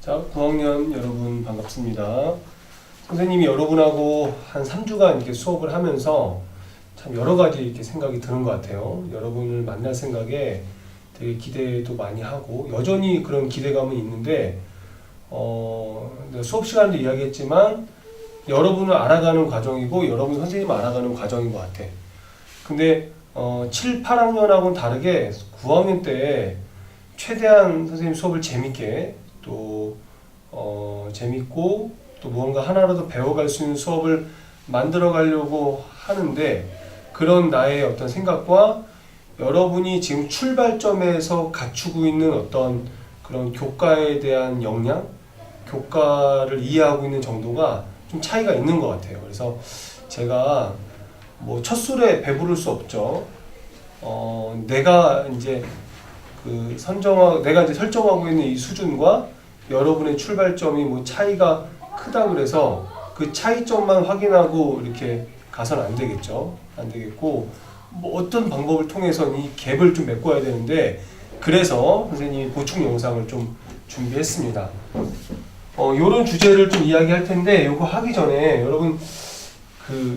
자, 9학년 여러분 반갑습니다. 선생님이 여러분하고 한 3주간 이렇게 수업을 하면서 참 여러 가지 이렇게 생각이 드는 것 같아요. 여러분을 만날 생각에 되게 기대도 많이 하고 여전히 그런 기대감은 있는데 내가 수업 시간도 이야기했지만 여러분을 알아가는 과정이고 여러분 선생님을 알아가는 과정인 것 같아. 근데 7, 8학년하고는 다르게 9학년 때 최대한 선생님 수업을 재밌게 또 재밌고 또 무언가 하나라도 배워갈 수 있는 수업을 만들어 가려고 하는데 그런 나의 어떤 생각과 여러분이 지금 출발점에서 갖추고 있는 어떤 그런 교과에 대한 역량, 교과를 이해하고 있는 정도가 좀 차이가 있는 것 같아요. 그래서 제가 뭐 첫 술에 배부를 수 없죠. 내가 이제 내가 이제 설정하고 있는 이 수준과 여러분의 출발점이 뭐 차이가 크다 그래서 그 차이점만 확인하고 이렇게 가서는 안 되겠죠. 안 되겠고 뭐 어떤 방법을 통해서 이 갭을 좀 메꿔야 되는데 그래서 선생님이 보충 영상을 좀 준비했습니다. 요런 주제를 좀 이야기할 텐데 요거 하기 전에 여러분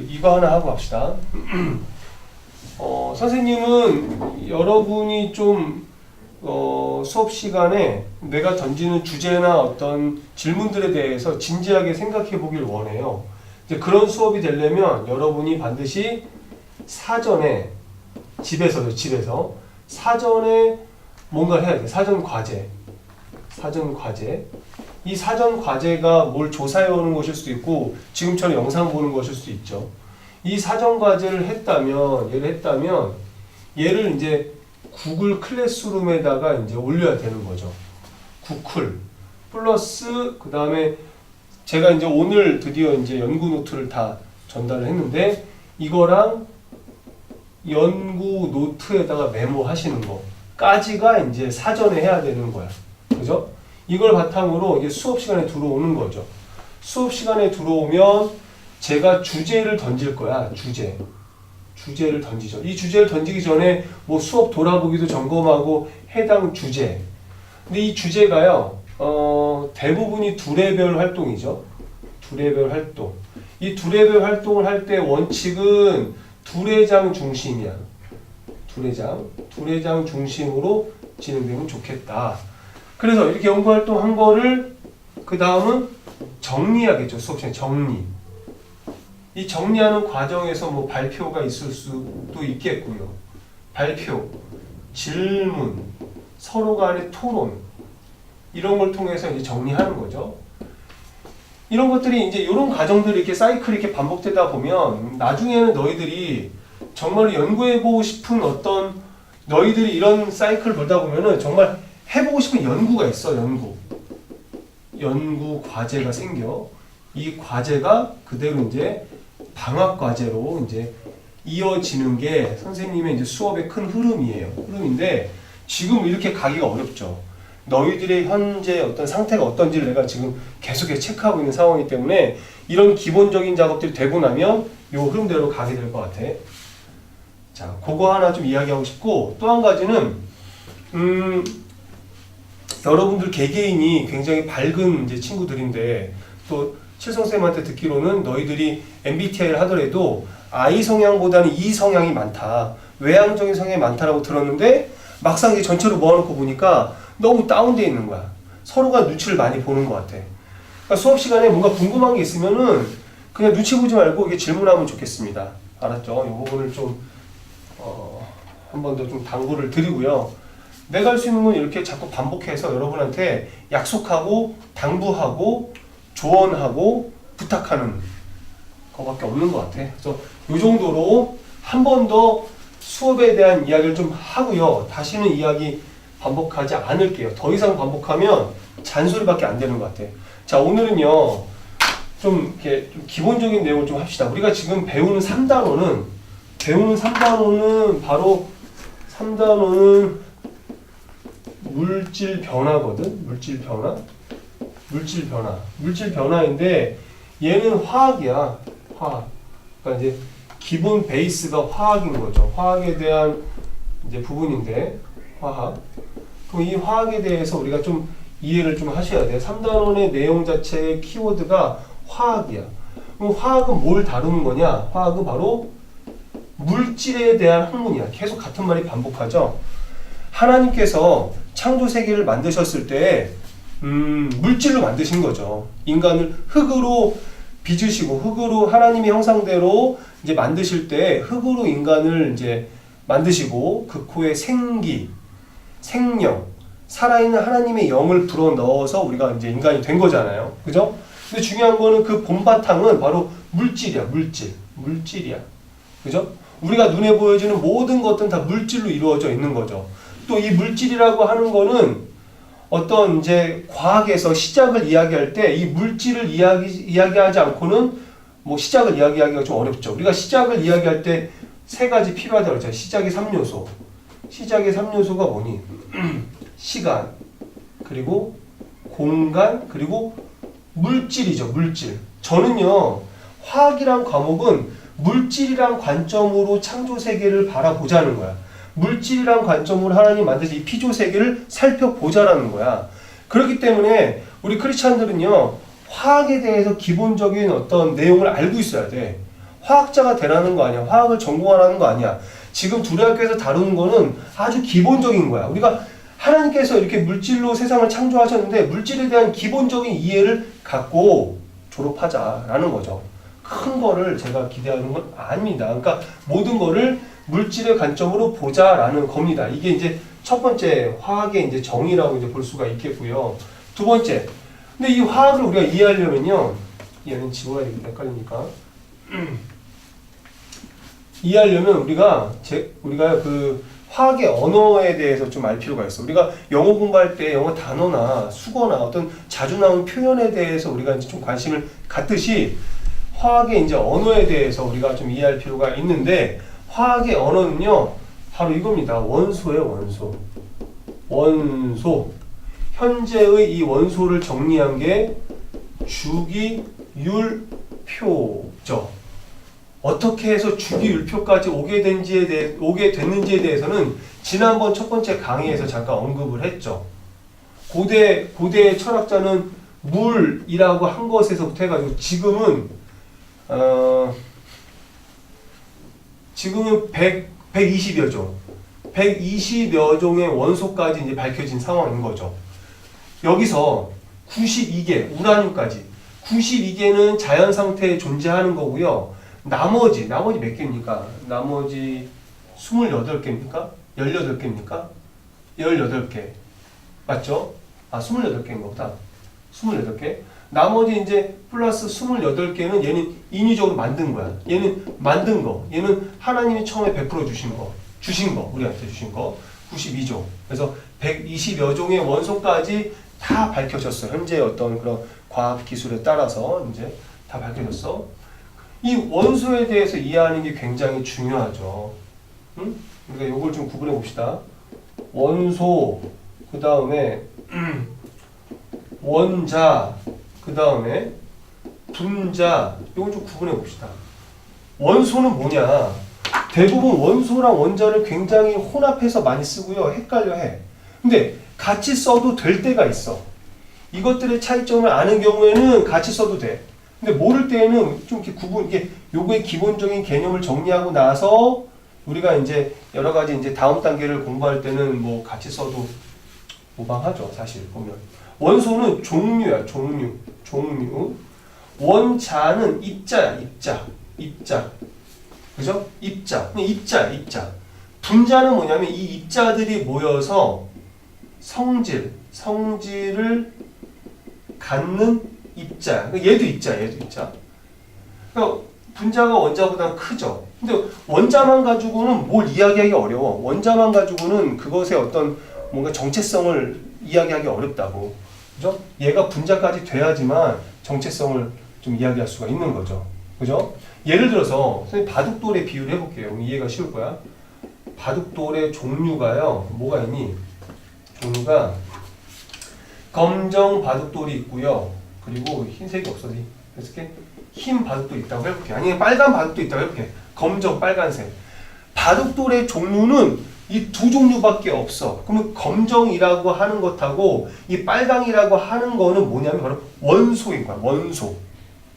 이거 하나 하고 합시다. 선생님은 여러분이 좀 수업 시간에 내가 던지는 주제나 어떤 질문들에 대해서 진지하게 생각해 보길 원해요. 이제 그런 수업이 되려면 여러분이 반드시 사전에 집에서 사전에 뭔가 해야 돼. 사전 과제. 이 사전 과제가 뭘 조사해 오는 것일 수도 있고 지금처럼 영상 보는 것일 수도 있죠. 이 사전 과제를 했다면 얘를 이제 구글 클래스룸에다가 이제 올려야 되는 거죠. 구클 플러스 그 다음에 제가 이제 오늘 드디어 이제 연구 노트를 다 전달을 했는데 이거랑 연구 노트에다가 메모하시는 거까지가 이제 사전에 해야 되는 거야. 그죠? 이걸 바탕으로 이제 수업 시간에 들어오는 거죠. 수업 시간에 들어오면 제가 주제를 던질 거야. 주제를 던지죠. 이 주제를 던지기 전에 뭐 수업 돌아보기도 점검하고 해당 주제. 근데 이 주제가요, 대부분이 두레별 활동이죠. 두레별 활동. 이 두레별 활동을 할 때 원칙은 두레장 중심이야. 두레장 중심으로 진행되면 좋겠다. 그래서 이렇게 연구 활동 한 거를 그 다음은 정리하겠죠. 수업 시간에 정리. 이 정리하는 과정에서 뭐 발표가 있을 수도 있겠고요. 발표, 질문, 서로 간의 토론 이런 걸 통해서 이제 정리하는 거죠. 이런 것들이 이제 이런 과정들이 이렇게 사이클이 이렇게 반복되다 보면 나중에는 너희들이 정말 연구해보고 싶은 어떤 너희들이 이런 사이클 보다 보면은 정말 해보고 싶은 연구가 있어. 연구 과제가 생겨. 이 과제가 그대로 이제 방학 과제로 이제 이어지는 게 선생님의 이제 수업의 큰 흐름인데 지금 이렇게 가기가 어렵죠. 너희들의 현재 어떤 상태가 어떤지를 내가 지금 계속해서 체크하고 있는 상황이기 때문에 이런 기본적인 작업들이 되고 나면 요 흐름대로 가게 될 것 같아. 자, 그거 하나 좀 이야기하고 싶고 또 한 가지는 여러분들 개개인이 굉장히 밝은 이제 친구들인데 또 칠성쌤한테 듣기로는 너희들이 MBTI를 하더라도 I 성향보다는 E 성향이 많다. 외향적인 성향이 많다라고 들었는데 막상 이게 전체로 모아놓고 보니까 너무 다운되어 있는 거야. 서로가 눈치를 많이 보는 것 같아. 그러니까 수업 시간에 뭔가 궁금한 게 있으면은 그냥 눈치 보지 말고 이게 질문하면 좋겠습니다. 알았죠? 이 부분을 좀 한 번 더 좀 당부를 드리고요. 내가 할 수 있는 건 이렇게 자꾸 반복해서 여러분한테 약속하고 당부하고 조언하고 부탁하는 것밖에 없는 것 같아. 그래서 이 정도로 한 번 더 수업에 대한 이야기를 좀 하고요. 다시는 이야기 반복하지 않을게요. 더 이상 반복하면 잔소리밖에 안 되는 것 같아. 자, 오늘은요. 좀 이렇게 좀 기본적인 내용을 좀 합시다. 우리가 지금 배우는 3단원은 바로 3단원은 물질 변화거든. 물질 변화인데 얘는 화학이야. 화학. 그러니까 이제 기본 베이스가 화학인 거죠. 화학에 대한 이제 부분인데 화학. 그럼 이 화학에 대해서 우리가 좀 이해를 좀 하셔야 돼요. 3단원의 내용 자체의 키워드가 화학이야. 그럼 화학은 뭘 다루는 거냐? 화학은 바로 물질에 대한 학문이야. 계속 같은 말이 반복하죠. 하나님께서 창조 세계를 만드셨을 때 물질로 만드신 거죠. 인간을 흙으로 빚으시고 흙으로 하나님의 형상대로 이제 만드실 때 흙으로 인간을 이제 만드시고 그 코에 생기, 생명, 살아있는 하나님의 영을 불어 넣어서 우리가 이제 인간이 된 거잖아요. 그죠? 근데 중요한 거는 그 본바탕은 바로 물질이야. 물질이야. 그죠? 우리가 눈에 보여지는 모든 것들은 다 물질로 이루어져 있는 거죠. 또 이 물질이라고 하는 거는 어떤 이제 과학에서 시작을 이야기할 때 이 물질을 이야기하지 않고는 뭐 시작을 이야기하기가 좀 어렵죠. 우리가 시작을 이야기할 때 세 가지 필요하다고 했잖아요. 시작의 3요소. 시작의 3요소가 뭐니? 시간, 그리고 공간, 그리고 물질이죠. 물질. 저는요, 화학이란 과목은 물질이란 관점으로 창조 세계를 바라보자는 거야. 물질이란 관점으로 하나님 만드신 이 피조 세계를 살펴보자라는 거야. 그렇기 때문에 우리 크리스찬들은요, 화학에 대해서 기본적인 어떤 내용을 알고 있어야 돼. 화학자가 되라는 거 아니야. 화학을 전공하라는 거 아니야. 지금 둘의 학교에서 다루는 거는 아주 기본적인 거야. 우리가 하나님께서 이렇게 물질로 세상을 창조하셨는데 물질에 대한 기본적인 이해를 갖고 졸업하자라는 거죠. 큰 거를 제가 기대하는 건 아닙니다. 그러니까 모든 거를 물질의 관점으로 보자라는 겁니다. 이게 이제 첫 번째 화학의 이제 정의라고 이제 볼 수가 있겠고요. 두 번째, 근데 이 화학을 우리가 이해하려면요, 얘는 지워야 되겠다. 헷갈리니까. 이해하려면 우리가 그 화학의 언어에 대해서 좀 알 필요가 있어. 우리가 영어 공부할 때 영어 단어나 수거나 어떤 자주 나오는 표현에 대해서 우리가 이제 좀 관심을 갖듯이 화학의 이제 언어에 대해서 우리가 좀 이해할 필요가 있는데, 화학의 언어는요, 바로 이겁니다. 원소예요, 원소. 원소. 현재의 이 원소를 정리한 게 주기율표죠. 어떻게 해서 주기율표까지 오게 됐는지에 대해서는 지난번 첫 번째 강의에서 잠깐 언급을 했죠. 고대 철학자는 물이라고 한 것에서부터 해가지고 지금은 120여 종, 120여 종의 원소까지 이제 밝혀진 상황인 거죠. 여기서 92개, 우라늄까지 92개는 자연 상태에 존재하는 거고요. 나머지 몇 개입니까? 나머지 28개입니까? 18개입니까? 18개. 맞죠? 28개인 거보다. 28개. 나머지 이제 플러스 28개는 얘는 인위적으로 만든 거야. 얘는 만든 거. 얘는 하나님이 처음에 베풀어 주신 거. 우리한테 주신 거. 92종. 그래서 120여 종의 원소까지 다 밝혀졌어. 현재 어떤 그런 과학 기술에 따라서 이제 다 밝혀졌어. 이 원소에 대해서 이해하는 게 굉장히 중요하죠. 응? 우리가 이걸 좀 구분해 봅시다. 원소, 그 다음에 원자, 그 다음에 분자, 이걸 좀 구분해 봅시다. 원소는 뭐냐? 대부분 원소랑 원자를 굉장히 혼합해서 많이 쓰고요. 헷갈려 해. 근데 같이 써도 될 때가 있어. 이것들의 차이점을 아는 경우에는 같이 써도 돼. 근데 모를 때에는 좀 이렇게 요거의 기본적인 개념을 정리하고 나서 우리가 이제 여러 가지 이제 다음 단계를 공부할 때는 뭐 같이 써도 무방하죠. 사실 보면. 원소는 종류야, 종류. 원자는 입자야, 입자. 그죠? 입자. 분자는 뭐냐면 이 입자들이 모여서 성질을 갖는 입자. 얘도 입자. 그러니까 분자가 원자보다 크죠. 근데 원자만 가지고는 뭘 이야기하기 어려워. 원자만 가지고는 그것의 어떤 뭔가 정체성을 이야기하기 어렵다고. 그죠? 얘가 분자까지 돼야지만 정체성을 좀 이야기할 수가 있는 거죠. 그죠? 예를 들어서 선생님 바둑돌의 비유를 해볼게요. 이해가 쉬울 거야. 바둑돌의 종류가요. 뭐가 있니? 종류가 검정 바둑돌이 있고요. 그리고 흰색이 없어서 이렇게 흰 바둑도 있다고 해볼게. 아니면 빨간 바둑도 있다고 해볼게. 검정, 빨간색. 바둑돌의 종류는 이 두 종류밖에 없어. 그러면 검정이라고 하는 것하고 이 빨강이라고 하는 거는 뭐냐면 바로 원소인 거야. 원소.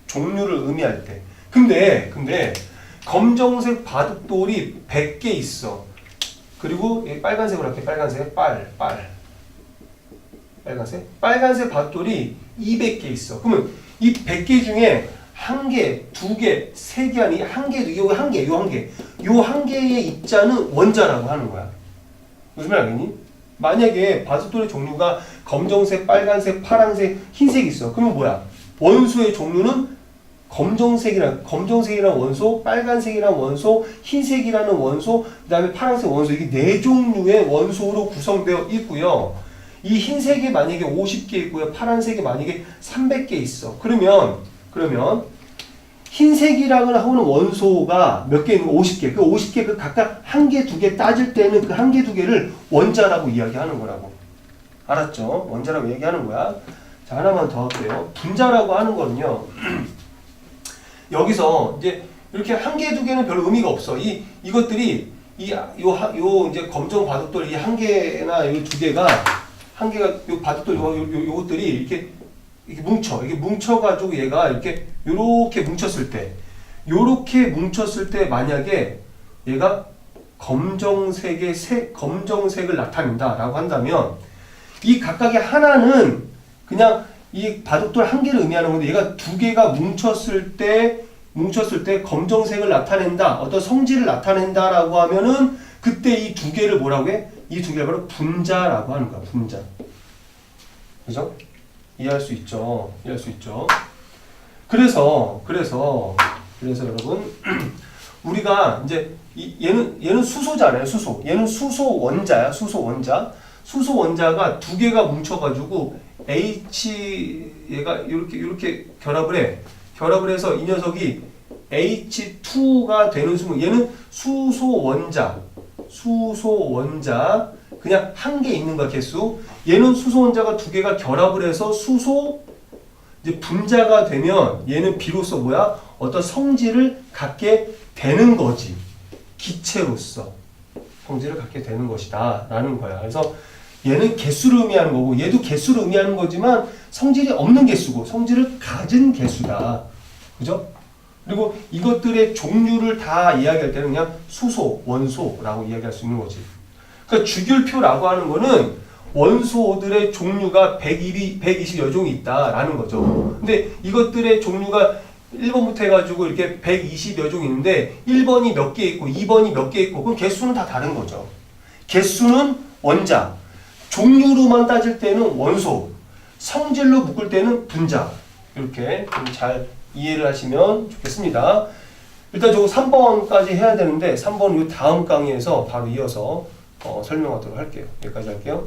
종류를 의미할 때. 근데 검정색 바둑돌이 100개 있어. 그리고 빨간색으로 할게. 빨간색 빨간색 바둑돌이 200개 있어. 그러면 이 100개 중에 한 개, 두 개, 세 개 아니 한 개, 요 한 개, 요 한 개. 요 한 개의 입자는 원자라고 하는 거야. 무슨 말 알겠니? 만약에 바둑돌의 종류가 검정색, 빨간색, 파란색, 흰색이 있어. 그러면 뭐야? 원소의 종류는 검정색이란 원소, 빨간색이란 원소, 흰색이라는 원소, 그 다음에 파란색 원소, 이게 네 종류의 원소로 구성되어 있고요. 이 흰색이 만약에 50개 있고요. 파란색이 만약에 300개 있어. 그러면 흰색이라고 하는 원소가 몇 개 있는 거? 50개. 그 50개 그 각각 한 개, 두 개 따질 때는 그 한 개, 두 개를 원자라고 이야기하는 거라고. 알았죠? 원자라고 얘기하는 거야. 자, 하나만 더 할게요. 분자라고 하는 거는요. 여기서 이제 이렇게 한 개, 두 개는 별로 의미가 없어. 이것들이 요 이제 검정 바둑돌 이 한 개나 요 두 개가 요 바둑돌 요것들이 이렇게 뭉쳐가지고 얘가 요렇게 뭉쳤을 때 만약에 얘가 검정색을 나타낸다라고 한다면 이 각각의 하나는 그냥 이 바둑돌 한 개를 의미하는 건데 얘가 두 개가 뭉쳤을 때 검정색을 나타낸다, 어떤 성질을 나타낸다라고 하면은 그때 이 두 개를 뭐라고 해? 이 두 개를 바로 분자라고 하는 거야. 분자. 그죠? 이해할 수 있죠. 그래서 여러분 우리가 이제 얘는 수소잖아요. 수소. 얘는 수소 원자야. 수소 원자가 두 개가 뭉쳐가지고 얘가 이렇게 결합을 해서 이 녀석이 H2가 되는 순간 얘는 수소 원자 그냥 한 개 있는 거야. 개수. 얘는 수소 원자가 두 개가 결합을 해서 수소 이제 분자가 되면 얘는 비로소 뭐야? 어떤 성질을 갖게 되는 거지. 기체로서 성질을 갖게 되는 것이다 라는 거야. 그래서 얘는 개수를 의미하는 거고 얘도 개수를 의미하는 거지만 성질이 없는 개수고 성질을 가진 개수다. 그죠? 그리고 이것들의 종류를 다 이야기할 때는 그냥 수소, 원소라고 이야기할 수 있는 거지. 그러니까 주기율표라고 하는 거는 원소들의 종류가 120여 종이 있다라는 거죠. 근데 이것들의 종류가 1번부터 해가지고 이렇게 120여 종이 있는데 1번이 몇 개 있고 2번이 몇 개 있고 그럼 개수는 다 다른 거죠. 개수는 원자, 종류로만 따질 때는 원소, 성질로 묶을 때는 분자. 이렇게 좀 잘 이해를 하시면 좋겠습니다. 일단 저거 3번까지 해야 되는데 3번은 이 다음 강의에서 바로 이어서 설명하도록 할게요. 여기까지 할게요.